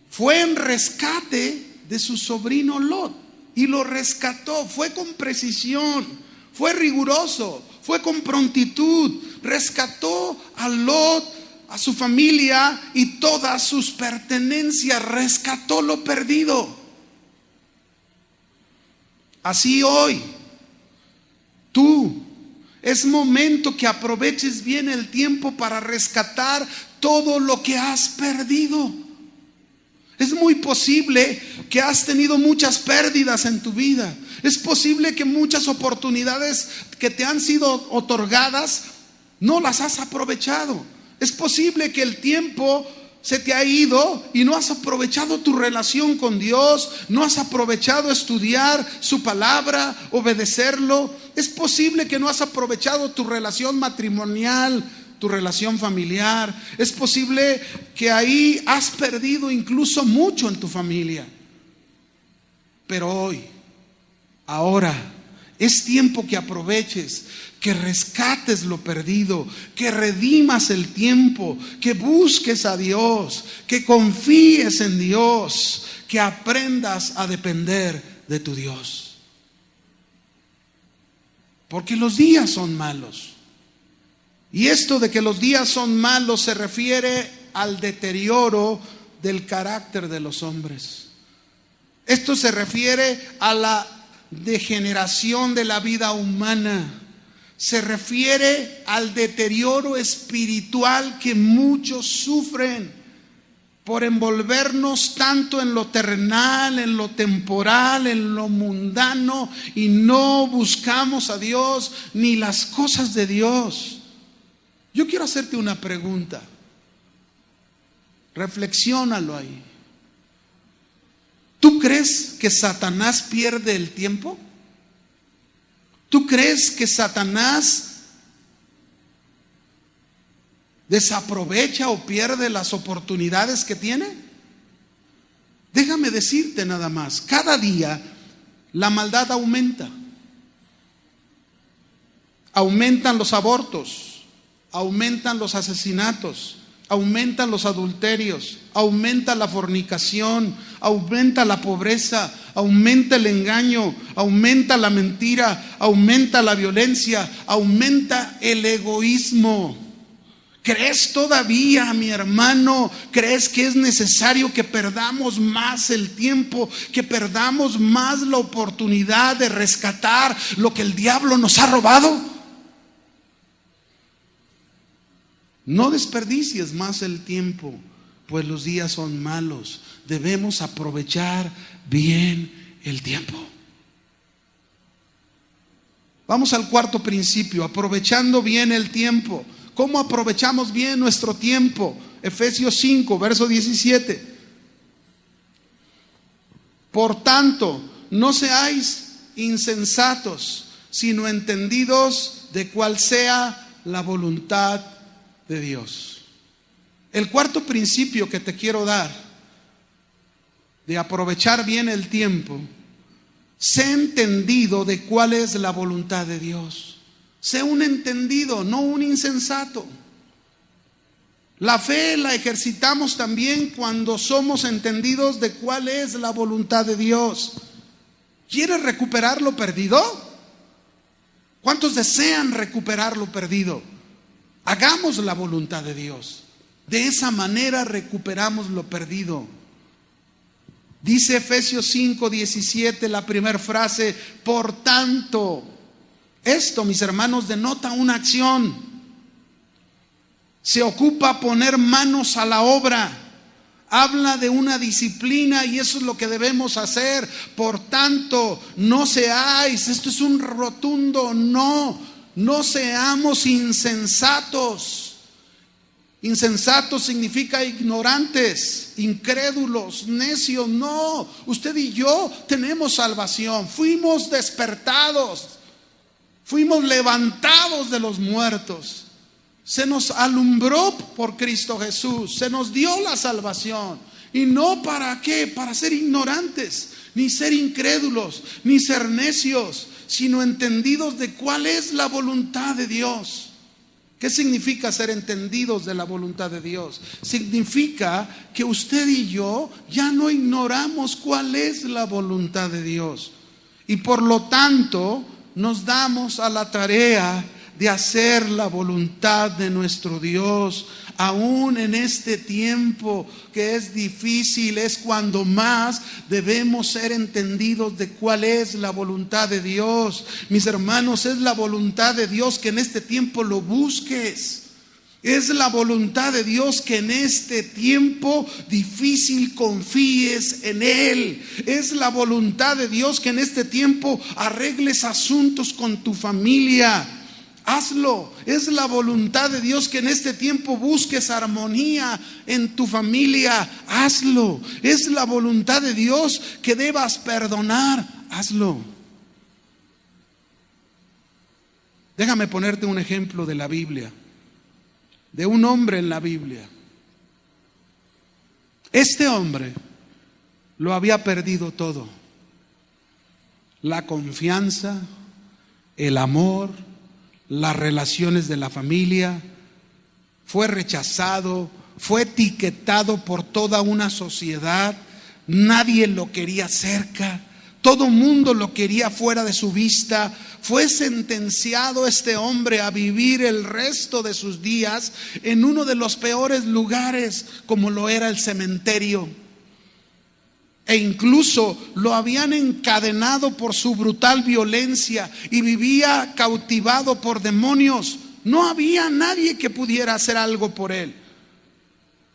fue en rescate de su sobrino Lot, y lo rescató. Fue con precisión, fue riguroso, fue con prontitud. Rescató a Lot, a su familia y todas sus pertenencias. Rescató lo perdido. Así hoy, tú, es momento que aproveches bien el tiempo para rescatar todo lo que has perdido. Es muy posible que has tenido muchas pérdidas en tu vida. Es posible que muchas oportunidades que te han sido otorgadas no las has aprovechado. Es posible que el tiempo se te ha ido y no has aprovechado tu relación con Dios, no has aprovechado estudiar su palabra, obedecerlo. Es posible que no has aprovechado tu relación matrimonial, tu relación familiar. Es posible que ahí has perdido incluso mucho en tu familia. Pero hoy, ahora, es tiempo que aproveches, que rescates lo perdido, que redimas el tiempo, que busques a Dios, que confíes en Dios, que aprendas a depender de tu Dios. Porque los días son malos. Y esto de que los días son malos se refiere al deterioro del carácter de los hombres. Esto se refiere a la degeneración de la vida humana. Se refiere al deterioro espiritual que muchos sufren por envolvernos tanto en lo terrenal, en lo temporal, en lo mundano, y no buscamos a Dios ni las cosas de Dios. Yo quiero hacerte una pregunta. Reflexiónalo ahí. ¿Tú crees que Satanás pierde el tiempo? ¿Tú crees que Satanás desaprovecha o pierde las oportunidades que tiene? Déjame decirte nada más. Cada día la maldad aumenta. Aumentan los abortos, aumentan los asesinatos, aumentan los adulterios, aumenta la fornicación, aumenta la pobreza, aumenta el engaño, aumenta la mentira, aumenta la violencia, aumenta el egoísmo. ¿Crees todavía, mi hermano? ¿Crees que es necesario que perdamos más el tiempo, que perdamos más la oportunidad de rescatar lo que el diablo nos ha robado? No desperdicies más el tiempo. pues los días son malos. Debemos aprovechar bien el tiempo. Vamos al cuarto principio, aprovechando bien el tiempo. ¿Cómo aprovechamos bien nuestro tiempo? Efesios 5, verso 17. Por tanto, no seáis insensatos, sino entendidos de cuál sea la voluntad de Dios. El cuarto principio que te quiero dar de aprovechar bien el tiempo: sé entendido de cuál es la voluntad de Dios. Sé un entendido, no un insensato. La fe la ejercitamos también cuando somos entendidos de cuál es la voluntad de Dios. ¿Quieres recuperar lo perdido? ¿Cuántos desean recuperar lo perdido? Hagamos la voluntad de Dios. De esa manera recuperamos lo perdido. Dice Efesios 5, 17, la primera frase: por tanto. Esto, mis hermanos, denota una acción. Se ocupa poner manos a la obra. Habla de una disciplina y eso es lo que debemos hacer. Por tanto, no seáis, esto es un rotundo no, no seamos insensatos. Insensatos significa ignorantes, incrédulos, necios. No, usted y yo tenemos salvación. Fuimos despertados, fuimos levantados de los muertos. Se nos alumbró por Cristo Jesús, se nos dio la salvación. ¿Y no para qué? Para ser ignorantes, ni ser incrédulos, ni ser necios, sino entendidos de cuál es la voluntad de Dios. ¿Qué significa ser entendidos de la voluntad de Dios? Significa que usted y yo ya no ignoramos cuál es la voluntad de Dios. Y por lo tanto nos damos a la tarea de hacer la voluntad de nuestro Dios. Aún en este tiempo que es difícil, es cuando más debemos ser entendidos de cuál es la voluntad de Dios. Mis hermanos, es la voluntad de Dios que en este tiempo lo busques. Es la voluntad de Dios que en este tiempo difícil confíes en Él. Es la voluntad de Dios que en este tiempo arregles asuntos con tu familia. Hazlo. Es la voluntad de Dios que en este tiempo busques armonía en tu familia. Hazlo. Es la voluntad de Dios que debas perdonar. Hazlo. Déjame ponerte un ejemplo de la Biblia, de un hombre en la Biblia. Este hombre lo había perdido todo: la confianza, el amor, las relaciones de la familia. Fue rechazado, fue etiquetado por toda una sociedad. Nadie lo quería cerca, todo mundo lo quería fuera de su vista. Fue sentenciado este hombre a vivir el resto de sus días en uno de los peores lugares, como lo era el cementerio. E incluso lo habían encadenado por su brutal violencia y vivía cautivado por demonios. No había nadie que pudiera hacer algo por él.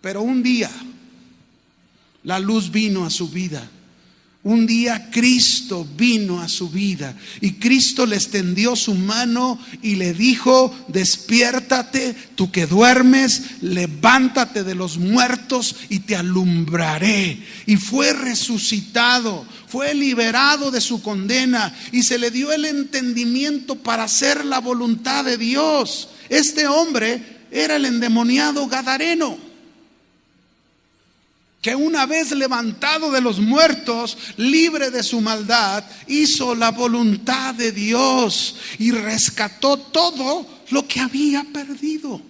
Pero un día la luz vino a su vida. Un día Cristo vino a su vida y Cristo le extendió su mano y le dijo: despiértate, tú que duermes, levántate de los muertos y te alumbraré. Y fue resucitado, fue liberado de su condena y se le dio el entendimiento para hacer la voluntad de Dios. Este hombre era el endemoniado gadareno, que una vez levantado de los muertos, libre de su maldad, hizo la voluntad de Dios y rescató todo lo que había perdido.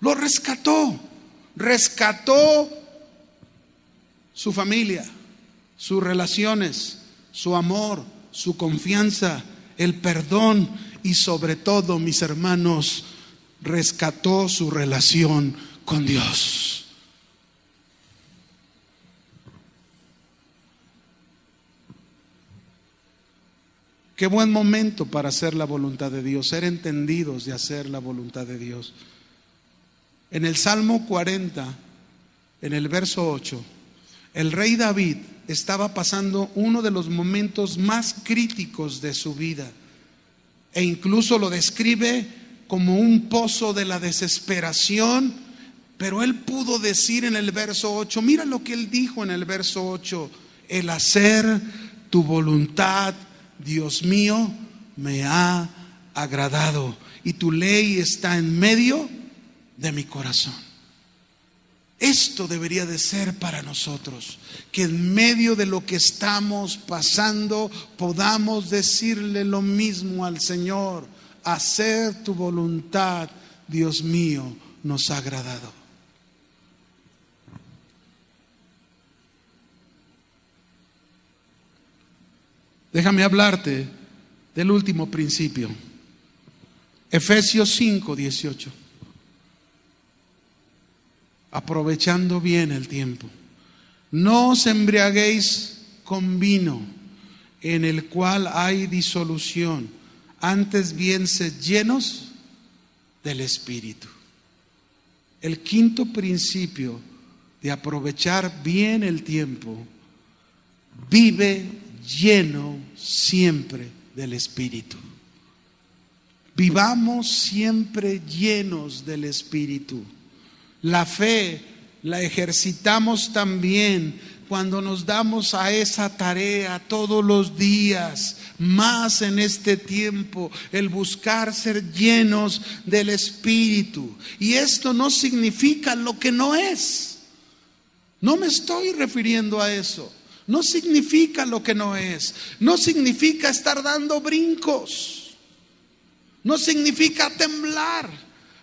Lo rescató. Rescató su familia, sus relaciones, su amor, su confianza, el perdón y sobre todo, mis hermanos, rescató su relación con Dios. Qué buen momento para hacer la voluntad de Dios, ser entendidos de hacer la voluntad de Dios. En el Salmo 40, en el verso 8, el rey David estaba pasando uno de los momentos más críticos de su vida, e incluso lo describe como un pozo de la desesperación. Pero él pudo decir en el verso 8, mira lo que él dijo en el verso 8: el hacer tu voluntad, Dios mío, me ha agradado, y tu ley está en medio de mi corazón. Esto debería de ser para nosotros, que en medio de lo que estamos pasando podamos decirle lo mismo al Señor: hacer tu voluntad, Dios mío, nos ha agradado. Déjame hablarte del último principio. Efesios 5:18. Aprovechando bien el tiempo. No os embriaguéis con vino, en el cual hay disolución, antes bien sed llenos del Espíritu. El quinto principio de aprovechar bien el tiempo: vive lleno siempre del Espíritu. Vivamos siempre llenos del Espíritu. La fe la ejercitamos también cuando nos damos a esa tarea todos los días, más en este tiempo, el buscar ser llenos del Espíritu. Y esto no significa lo que no es. No me estoy refiriendo a eso. No significa lo que no es. No significa estar dando brincos. No significa temblar.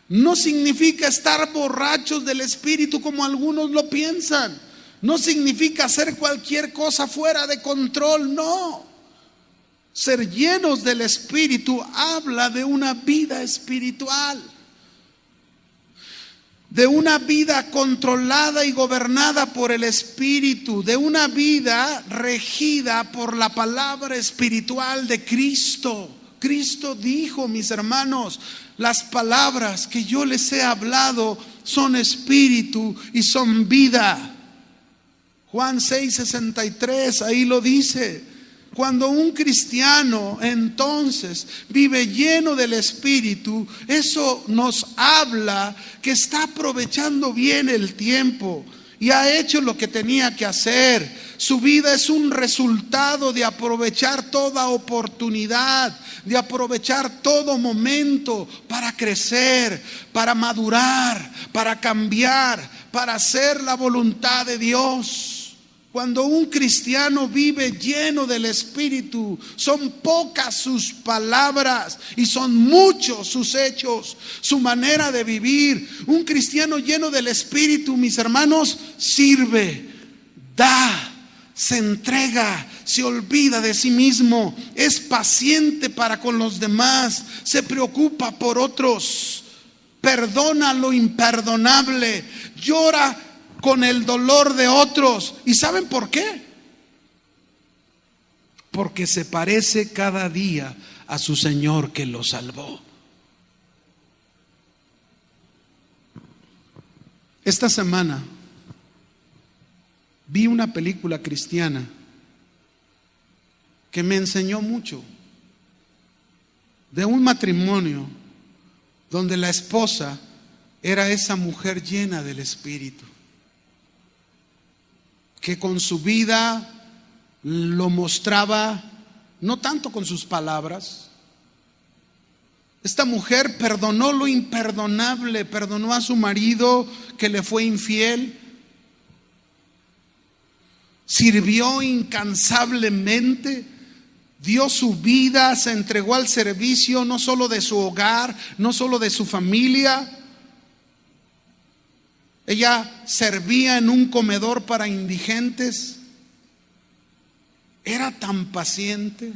No significa estar borrachos del Espíritu como algunos lo piensan. No significa hacer cualquier cosa fuera de control. No. Ser llenos del Espíritu habla de una vida espiritual, de una vida controlada y gobernada por el Espíritu, de una vida regida por la palabra espiritual de Cristo. Cristo dijo, mis hermanos, las palabras que yo les he hablado son espíritu y son vida. Juan 6:63, ahí lo dice. Cuando un cristiano entonces vive lleno del Espíritu, eso nos habla que está aprovechando bien el tiempo y ha hecho lo que tenía que hacer. Su vida es un resultado de aprovechar toda oportunidad, de aprovechar todo momento para crecer, para madurar, para cambiar, para hacer la voluntad de Dios. Cuando un cristiano vive lleno del Espíritu, son pocas sus palabras y son muchos sus hechos, su manera de vivir. Un cristiano lleno del Espíritu, mis hermanos, sirve, da, se entrega, se olvida de sí mismo, es paciente para con los demás, se preocupa por otros, perdona lo imperdonable, llora con el dolor de otros. ¿Y saben por qué? Porque se parece cada día a su Señor que lo salvó. Esta semana vi una película cristiana que me enseñó mucho, de un matrimonio donde la esposa era esa mujer llena del Espíritu, que con su vida lo mostraba, no tanto con sus palabras. Esta mujer perdonó lo imperdonable, perdonó a su marido que le fue infiel, sirvió incansablemente, dio su vida, se entregó al servicio no solo de su hogar, no solo de su familia. Ella servía en un comedor para indigentes. Era tan paciente,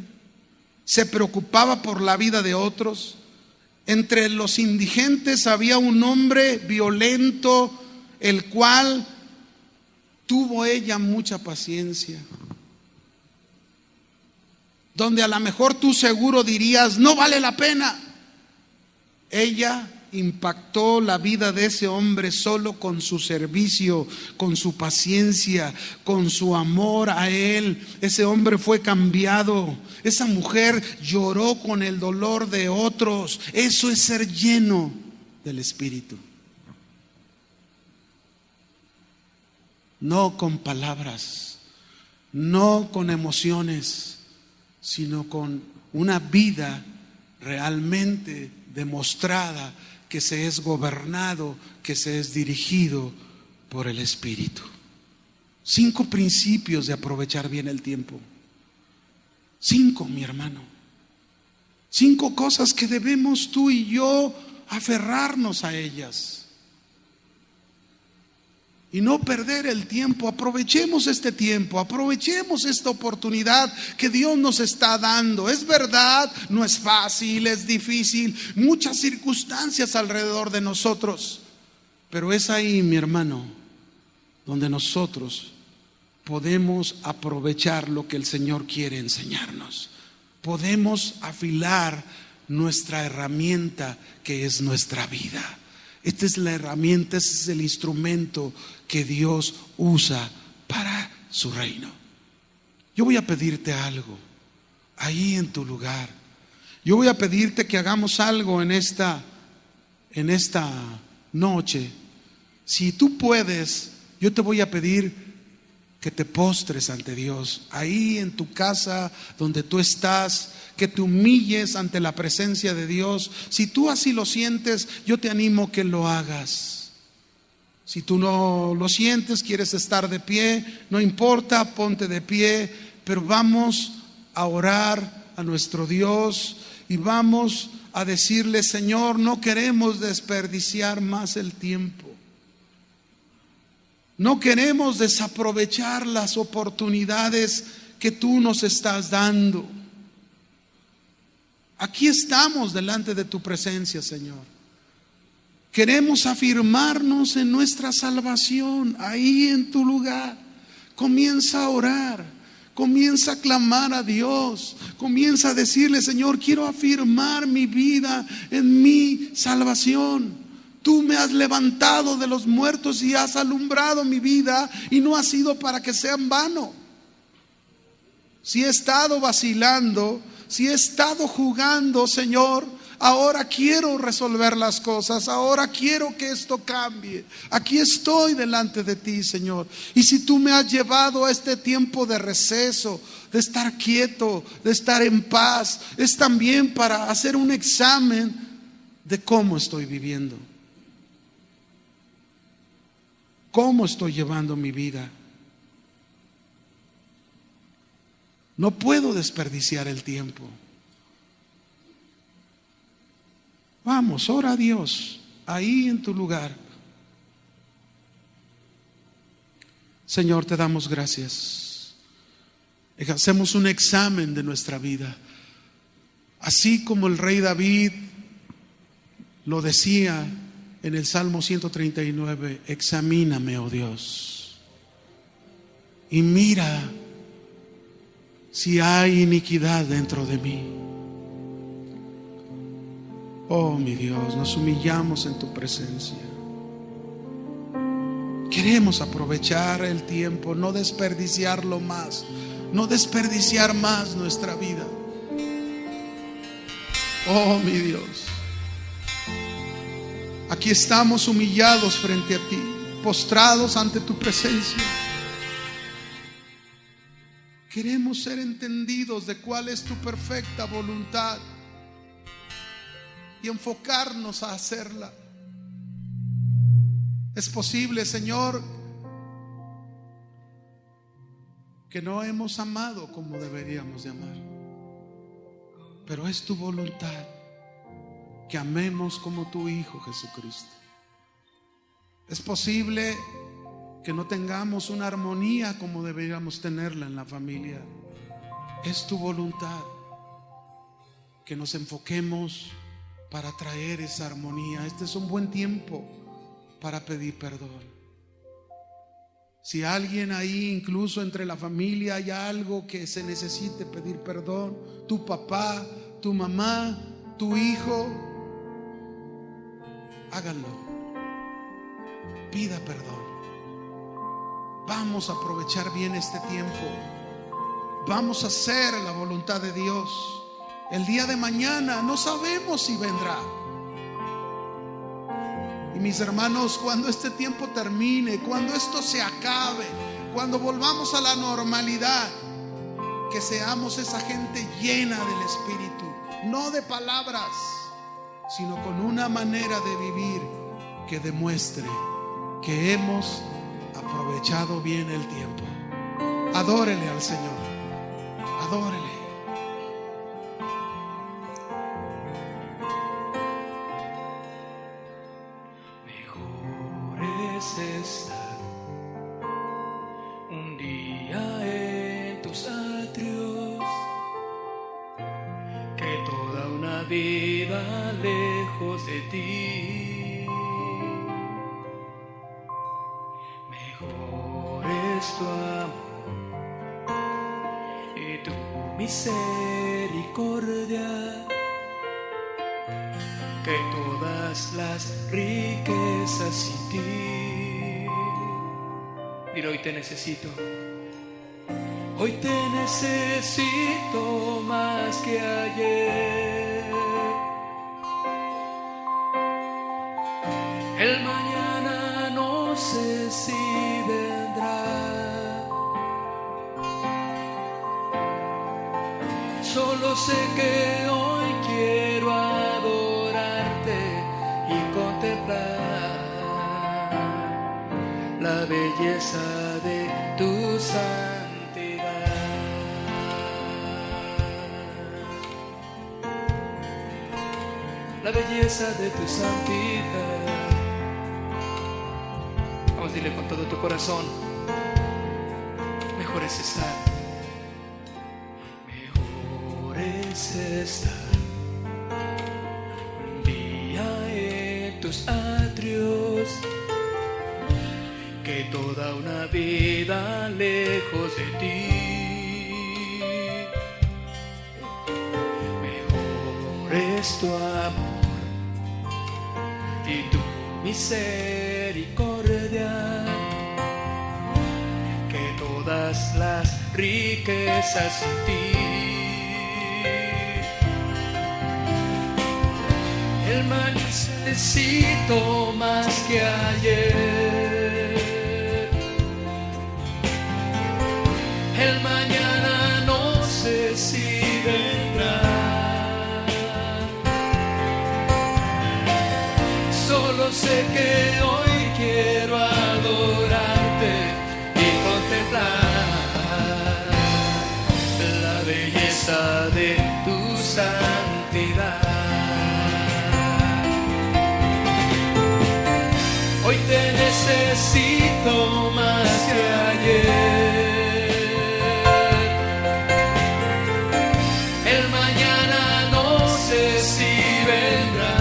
se preocupaba por la vida de otros. Entre los indigentes había un hombre violento, el cual tuvo ella mucha paciencia. Donde a lo mejor tú seguro dirías, no vale la pena. Ella impactó la vida de ese hombre solo con su servicio, con su paciencia, con su amor a él. Ese hombre fue cambiado. Esa mujer lloró con el dolor de otros. Eso es ser lleno del Espíritu. No con palabras, no con emociones, sino con una vida realmente demostrada, que se es gobernado, que se es dirigido por el Espíritu. 5 principios de aprovechar bien el tiempo. 5, mi hermano. 5 cosas que debemos tú y yo aferrarnos a ellas y no perder el tiempo. Aprovechemos este tiempo, aprovechemos esta oportunidad que Dios nos está dando. Es verdad, no es fácil, es difícil, muchas circunstancias alrededor de nosotros, pero es ahí, mi hermano, donde nosotros podemos aprovechar lo que el Señor quiere enseñarnos. Podemos afilar nuestra herramienta, que es nuestra vida. Esta es la herramienta, este es el instrumento que Dios usa para su reino. Yo voy a pedirte algo ahí en tu lugar. Yo voy a pedirte que hagamos algo en esta noche. Si tú puedes, yo te voy a pedir que te postres ante Dios, ahí en tu casa donde tú estás, que te humilles ante la presencia de Dios. Si tú así lo sientes, yo te animo que lo hagas. Si tú no lo sientes, quieres estar de pie, no importa, ponte de pie, pero vamos a orar a nuestro Dios y vamos a decirle: Señor, no queremos desperdiciar más el tiempo. No queremos desaprovechar las oportunidades que tú nos estás dando. Aquí estamos delante de tu presencia, Señor. Queremos afirmarnos en nuestra salvación, ahí en tu lugar. Comienza a orar, comienza a clamar a Dios, comienza a decirle: Señor, quiero afirmar mi vida en mi salvación. Tú me has levantado de los muertos y has alumbrado mi vida, y no ha sido para que sea en vano. Si he estado vacilando, si he estado jugando, Señor, ahora quiero resolver las cosas, ahora quiero que esto cambie. Aquí estoy delante de ti, Señor. Y si tú me has llevado a este tiempo de receso, de estar quieto, de estar en paz, es también para hacer un examen de cómo estoy viviendo. ¿Cómo estoy llevando mi vida? No puedo desperdiciar el tiempo. Vamos, ora a Dios ahí en tu lugar. Señor, te damos gracias. Hacemos un examen de nuestra vida. Así como el rey David lo decía en el Salmo 139, examíname, oh Dios, y mira si hay iniquidad dentro de mí. Oh mi Dios, nos humillamos en tu presencia. Queremos aprovechar el tiempo, no desperdiciarlo más, no desperdiciar más nuestra vida. Oh mi Dios, aquí estamos humillados frente a ti, postrados ante tu presencia. Queremos ser entendidos de cuál es tu perfecta voluntad y enfocarnos a hacerla. Es posible, Señor, que no hemos amado como deberíamos de amar, pero es tu voluntad que amemos como tu Hijo Jesucristo. Es posible que no tengamos una armonía como deberíamos tenerla en la familia. Es tu voluntad que nos enfoquemos para traer esa armonía. Este es un buen tiempo para pedir perdón. Si alguien ahí, incluso entre la familia, hay algo que se necesite pedir perdón, tu papá, tu mamá, tu hijo, háganlo. Pida perdón. Vamos a aprovechar bien este tiempo. Vamos a hacer la voluntad de Dios. El día de mañana no sabemos si vendrá. Y mis hermanos, cuando este tiempo termine, cuando esto se acabe, cuando volvamos a la normalidad, que seamos esa gente llena del Espíritu, no de palabras, sino con una manera de vivir que demuestre que hemos aprovechado bien el tiempo. Adórele al Señor, adórele.
Mejor es estar un día en tus atrios que toda una vida lejos de ti. Mejor es tu amor y tu misericordia que todas las riquezas sin ti. Dile: hoy te necesito. Hoy te necesito más que ayer. El mañana no sé si vendrá. Solo sé que hoy quiero adorarte y contemplar la belleza de tu santidad. La belleza de tu santidad. Vamos a decirle con todo tu corazón: mejor es estar. Mejor es estar un día en tus atrios que toda una vida lejos de ti. Mejor es tu amor y tu misericordia que todas las riquezas en ti. El mañana necesito más que ayer. El mañana no sé si vendrá. Solo sé que hoy quiero adorarte y contemplar la belleza de tu santidad. Hoy te necesito más que ayer. El mañana no sé si vendrá.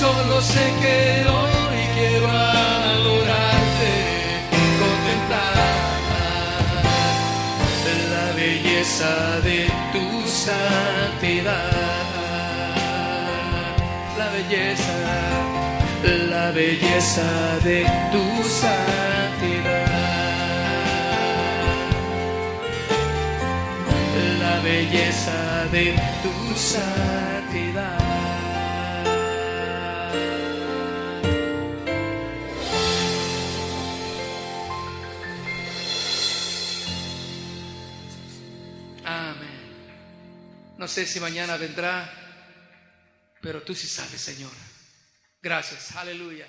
Solo sé que hoy quiero adorarte y contemplar la belleza de tu santidad. La belleza de tu santidad, la belleza de tu santidad. Amén. No sé si mañana vendrá, pero tú sí sabes, Señor. Gracias, aleluya.